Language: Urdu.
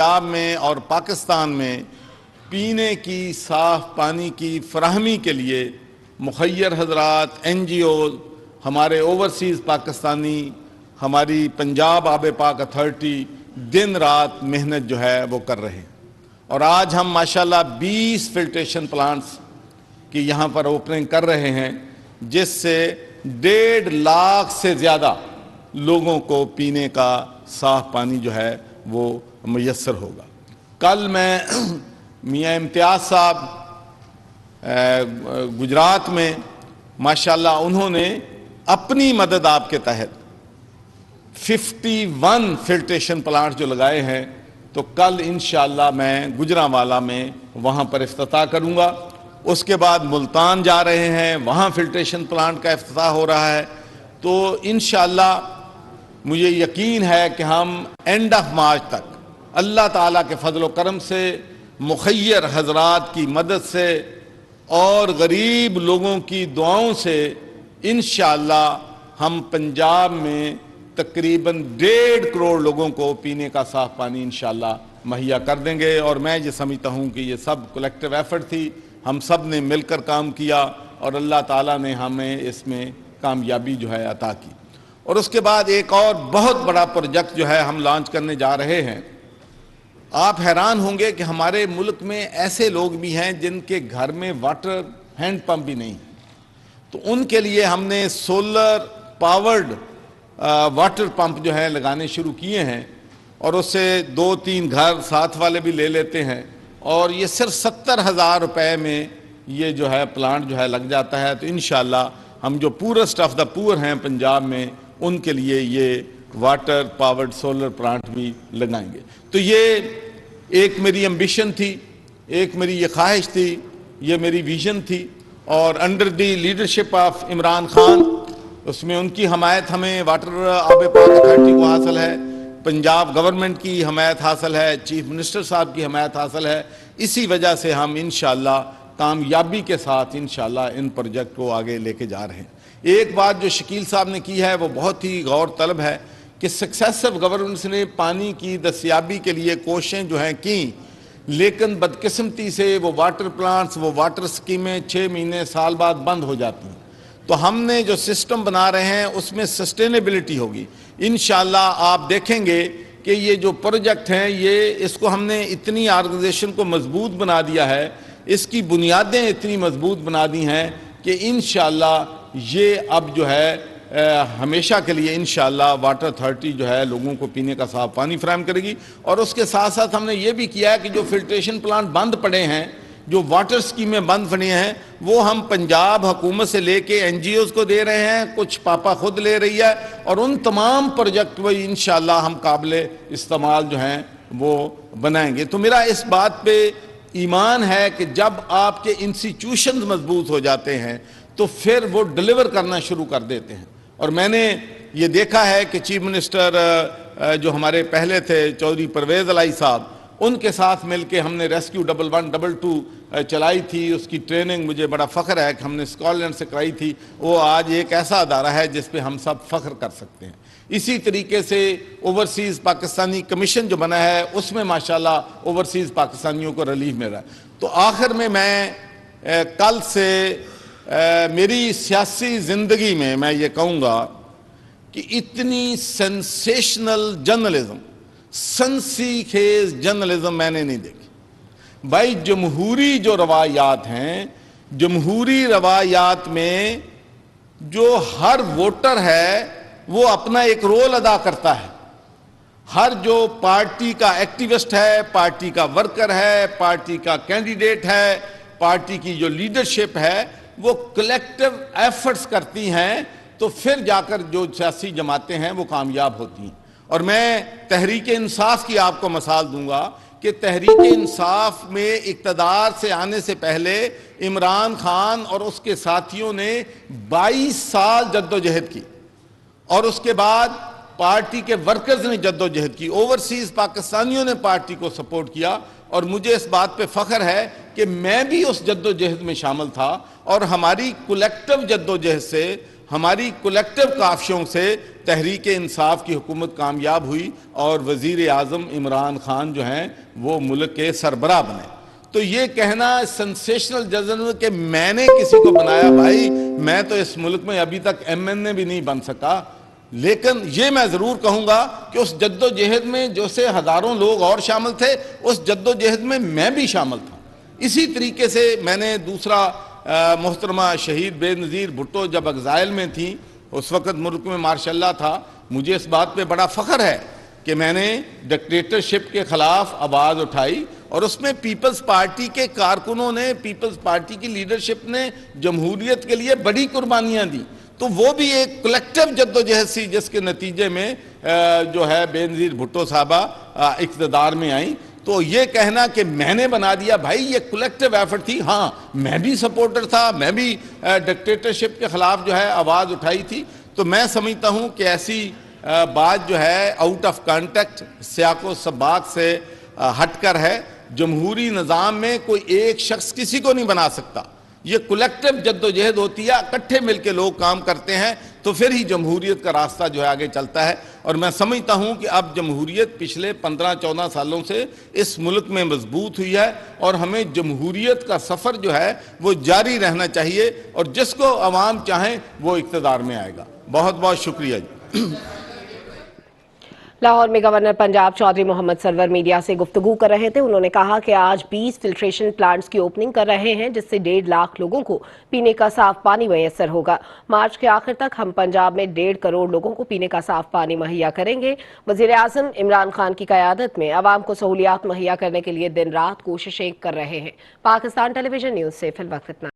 پنجاب میں اور پاکستان میں پینے کی صاف پانی کی فراہمی کے لیے مخیر حضرات، این جی اوز، ہمارے اوورسیز پاکستانی، ہماری پنجاب آب پاک اتھارٹی دن رات محنت جو ہے وہ کر رہے ہیں۔ اور آج ہم ماشاءاللہ 20 فلٹریشن پلانٹس کی یہاں پر اوپننگ کر رہے ہیں، جس سے 1.5 لاکھ سے زیادہ لوگوں کو پینے کا صاف پانی جو ہے وہ میسر ہوگا۔ کل میں میاں امتیاز صاحب گجرات میں ماشاءاللہ انہوں نے اپنی مدد آپ کے تحت 51 فلٹریشن پلانٹ جو لگائے ہیں، تو کل انشاءاللہ میں گجرانوالہ میں وہاں پر افتتاح کروں گا۔ اس کے بعد ملتان جا رہے ہیں، وہاں فلٹریشن پلانٹ کا افتتاح ہو رہا ہے۔ تو انشاءاللہ مجھے یقین ہے کہ ہم اینڈ آف مارچ تک اللہ تعالیٰ کے فضل و کرم سے، مخیر حضرات کی مدد سے اور غریب لوگوں کی دعاؤں سے انشاءاللہ ہم پنجاب میں تقریباً 1.5 کروڑ لوگوں کو پینے کا صاف پانی انشاءاللہ مہیا کر دیں گے۔ اور میں یہ سمجھتا ہوں کہ یہ سب کلیکٹیو ایفرٹ تھی، ہم سب نے مل کر کام کیا اور اللہ تعالیٰ نے ہمیں اس میں کامیابی جو ہے عطا کی۔ اور اس کے بعد ایک اور بہت بڑا پروجیکٹ جو ہے ہم لانچ کرنے جا رہے ہیں۔ آپ حیران ہوں گے کہ ہمارے ملک میں ایسے لوگ بھی ہیں جن کے گھر میں واٹر ہینڈ پمپ بھی نہیں، تو ان کے لیے ہم نے سولر پاورڈ واٹر پمپ جو ہے لگانے شروع کیے ہیں، اور اس سے 2-3 گھر ساتھ والے بھی لے لیتے ہیں، اور یہ صرف 70,000 روپے میں یہ جو ہے پلانٹ جو ہے لگ جاتا ہے۔ تو انشاءاللہ ہم جو پورسٹ آف دا پور ہیں پنجاب میں، ان کے لیے یہ واٹر پاورڈ سولر پلانٹ بھی لگائیں گے۔ تو یہ ایک میری امبیشن تھی، ایک میری یہ خواہش تھی، یہ میری ویژن تھی، اور under the leadership of Imran Khan, اس میں ان کی حمایت ہمیں واٹر آب پاک اتھارٹی کو حاصل ہے، پنجاب گورنمنٹ کی حمایت حاصل ہے، چیف منسٹر صاحب کی حمایت حاصل ہے۔ اسی وجہ سے ہم انشاءاللہ کامیابی کے ساتھ انشاءاللہ ان پروجیکٹ کو آگے لے کے جا رہے ہیں۔ ایک بات جو شکیل صاحب نے کی ہے وہ بہت ہی غور طلب ہے کہ سکسیسو گورننس نے پانی کی دستیابی کے لیے کوششیں جو ہیں کی، لیکن بدقسمتی سے وہ واٹر پلانٹس، وہ واٹر سکیمیں 6 مہینے سال بعد بند ہو جاتی ہیں۔ تو ہم نے جو سسٹم بنا رہے ہیں اس میں سسٹینیبلٹی ہوگی۔ انشاءاللہ آپ دیکھیں گے کہ یہ جو پروجیکٹ ہیں، یہ اس کو ہم نے اتنی آرگنائزیشن کو مضبوط بنا دیا ہے، اس کی بنیادیں اتنی مضبوط بنا دی ہیں کہ انشاءاللہ یہ اب جو ہے ہمیشہ کے لیے انشاءاللہ واٹر اتھارٹی جو ہے لوگوں کو پینے کا صاف پانی فراہم کرے گی۔ اور اس کے ساتھ ساتھ ہم نے یہ بھی کیا ہے کہ جو فلٹریشن پلانٹ بند پڑے ہیں، جو واٹر سکیمیں بند پڑی ہیں، وہ ہم پنجاب حکومت سے لے کے این جی اوز کو دے رہے ہیں، کچھ پاپا خود لے رہی ہے، اور ان تمام پروجیکٹ وہ انشاءاللہ ہم قابل استعمال جو ہیں وہ بنائیں گے۔ تو میرا اس بات پہ ایمان ہے کہ جب آپ کے انسٹیٹیوشنز مضبوط ہو جاتے ہیں تو پھر وہ ڈیلیور کرنا شروع کر دیتے ہیں۔ اور میں نے یہ دیکھا ہے کہ چیف منسٹر جو ہمارے پہلے تھے چودھری پرویز الہی صاحب، ان کے ساتھ مل کے ہم نے ریسکیو 1122 چلائی تھی۔ اس کی ٹریننگ مجھے بڑا فخر ہے کہ ہم نے اسکاٹ لینڈ سے کرائی تھی۔ وہ آج ایک ایسا ادارہ ہے جس پہ ہم سب فخر کر سکتے ہیں۔ اسی طریقے سے اوورسیز پاکستانی کمیشن جو بنا ہے، اس میں ماشاءاللہ اوورسیز پاکستانیوں کو ریلیف مل رہا ہے۔ تو آخر میں کل سے میری سیاسی زندگی میں میں یہ کہوں گا کہ اتنی سینسیشنل جرنلزم، سنسی خیز جرنلزم میں نے نہیں دیکھی۔ بھائی جمہوری جو روایات ہیں، جمہوری روایات میں جو ہر ووٹر ہے وہ اپنا ایک رول ادا کرتا ہے۔ ہر جو پارٹی کا ایکٹیوسٹ ہے، پارٹی کا ورکر ہے، پارٹی کا کینڈیڈیٹ ہے، پارٹی کی جو لیڈرشپ ہے، وہ کلیکٹیو ایفرٹس کرتی ہیں، تو پھر جا کر جو سیاسی جماعتیں ہیں وہ کامیاب ہوتی ہیں۔ اور میں تحریک انصاف کی آپ کو مثال دوں گا کہ تحریک انصاف میں اقتدار سے آنے سے پہلے عمران خان اور اس کے ساتھیوں نے 22 سال جدوجہد کی، اور اس کے بعد پارٹی کے ورکرز نے جدوجہد کی، اوورسیز پاکستانیوں نے پارٹی کو سپورٹ کیا، اور مجھے اس بات پہ فخر ہے کہ میں بھی اس جدوجہد میں شامل تھا، اور ہماری کلیکٹیو جدوجہد سے ہماری کولیکٹیو کاوشوں سے تحریک انصاف کی حکومت کامیاب ہوئی اور وزیر اعظم عمران خان جو ہیں وہ ملک کے سربراہ بنے۔ تو یہ کہنا سنسیشنل جرنلزم کہ میں نے کسی کو بنایا، بھائی میں تو اس ملک میں ابھی تک MNA بھی نہیں بن سکا، لیکن یہ میں ضرور کہوں گا کہ اس جد و جہد میں جو سے ہزاروں لوگ اور شامل تھے، اس جد و جہد میں بھی شامل تھا۔ اسی طریقے سے میں نے دوسرا محترمہ شہید بے نظیر بھٹو جب ایگزائل میں تھیں، اس وقت ملک میں ماشاء اللہ تھا، مجھے اس بات پہ بڑا فخر ہے کہ میں نے ڈکٹیٹرشپ کے خلاف آواز اٹھائی، اور اس میں پیپلز پارٹی کے کارکنوں نے، پیپلز پارٹی کی لیڈرشپ نے جمہوریت کے لیے بڑی قربانیاں دیں۔ تو وہ بھی ایک کلیکٹیو جد و جہد سی جس کے نتیجے میں جو ہے بے نظیر بھٹو صاحبہ اقتدار میں آئیں۔ تو یہ کہنا کہ میں نے بنا دیا، بھائی یہ کلیکٹیو ایفرٹ تھی۔ ہاں میں بھی سپورٹر تھا، میں بھی ڈکٹیٹرشپ کے خلاف جو ہے آواز اٹھائی تھی۔ تو میں سمجھتا ہوں کہ ایسی بات جو ہے آؤٹ آف کانٹیکٹ، سیاق و سباق سے ہٹ کر ہے۔ جمہوری نظام میں کوئی ایک شخص کسی کو نہیں بنا سکتا، یہ کولیکٹیو جد و جہد ہوتی ہے، اکٹھے مل کے لوگ کام کرتے ہیں تو پھر ہی جمہوریت کا راستہ جو ہے آگے چلتا ہے۔ اور میں سمجھتا ہوں کہ اب جمہوریت پچھلے 15-14 سالوں سے اس ملک میں مضبوط ہوئی ہے، اور ہمیں جمہوریت کا سفر جو ہے وہ جاری رہنا چاہیے، اور جس کو عوام چاہیں وہ اقتدار میں آئے گا۔ بہت بہت شکریہ جی۔ لاہور میں گورنر پنجاب چودھری محمد سرور میڈیا سے گفتگو کر رہے تھے۔ انہوں نے کہا کہ آج 20 فلٹریشن پلانٹس کی اوپننگ کر رہے ہیں، جس سے 1.5 لاکھ لوگوں کو پینے کا صاف پانی میسر ہوگا۔ مارچ کے آخر تک ہم پنجاب میں 1.5 کروڑ لوگوں کو پینے کا صاف پانی مہیا کریں گے۔ وزیر اعظم عمران خان کی قیادت میں عوام کو سہولیات مہیا کرنے کے لیے دن رات کوششیں کر رہے ہیں۔ پاکستان ٹیلی ویژن نیوز سے فی الوقت اتنا۔